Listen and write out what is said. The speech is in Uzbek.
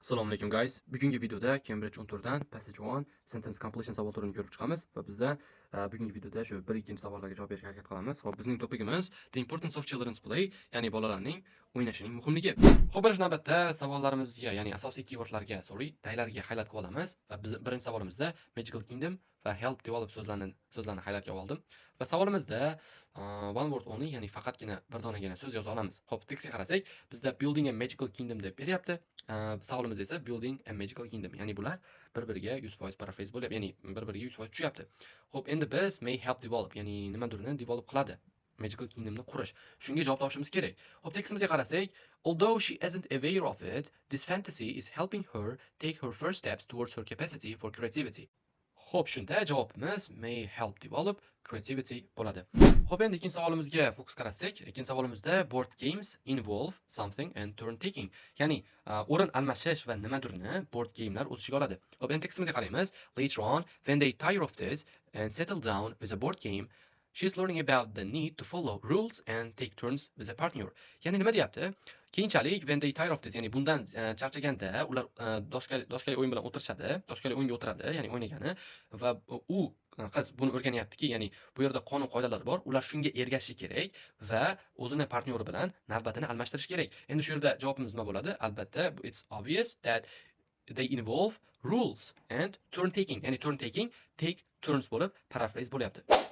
Assalomu alaykum guys. Bugungi videoda Cambridge 14 dan Passage 1 Sentence Completion savollarini ko'rib chiqamiz va bizda bugungi videoda shu 1-2 savollarga javob berishga harakat qilamiz. Xo'p, bizning topigimiz The Importance of Children's Play, ya'ni bolalarning o'ynashining muhimligi. Xo'p, birinchi navbatda savollarimizga, ya'ni asosiy keywordlarga, taylarga haylatga olamiz va biz birinchi savolimizda Magical Kingdom va Help Develop so'zlarni haylatga oldim. Va savolimizda one word only, ya'ni faqatgina bir donagina so'z yoza olamiz. Xo'p, tekstga qarasak, bizda Building a Magical Kingdom deb beryapti. Savolimiz esa Building a Magical Kingdom, ya'ni bular bir-biriga 100% paraphrase bo'lyapti, ya'ni bir-biriga 100% tushyapti. Xo'p, endi biz may help develop, ya'ni nimadirni develop qiladi, Magical Kingdomni qurish. Shunga javob topishimiz kerak. Xo'p, tekstimizga qarasak, although she isn't aware of it, this fantasy is helping her take her first steps towards her capacity for creativity. Xo'p, shunda javobimiz may help develop creativity bo'ladi. Xo'p, endi ikkinchi savolimizga fokus qarasak, ikkinchi savolimizda board games involve something and turn taking, ya'ni o'rin almashish va nimadirni board gamelar o'z ichiga oladi. Xo'p, endi tekstimizga qaraymiz. Later on, when they tire of this and settle down with a board game, she's learning about the need to follow rules and take turns with a partner. Ya'ni nima deyapti? Keyinchalik when they tire of this, ya'ni bundan charchaganda ular doskali o'yin bilan o'tirishadi, doskali o'yinga o'tiradi, ya'ni o'ynagani va u qiz buni o'rganyaptiki, ya'ni bu yerda qonun qoidalar bor, ular shunga ergashishi kerak va o'zini partnyori bilan navbatini almashtirishi kerak. Endi shu yerda javobimiz nima bo'ladi? Albatta, it's obvious that they involve rules and turn taking, ya'ni turn taking take turns bo'lib paraphrase bo'lyapti.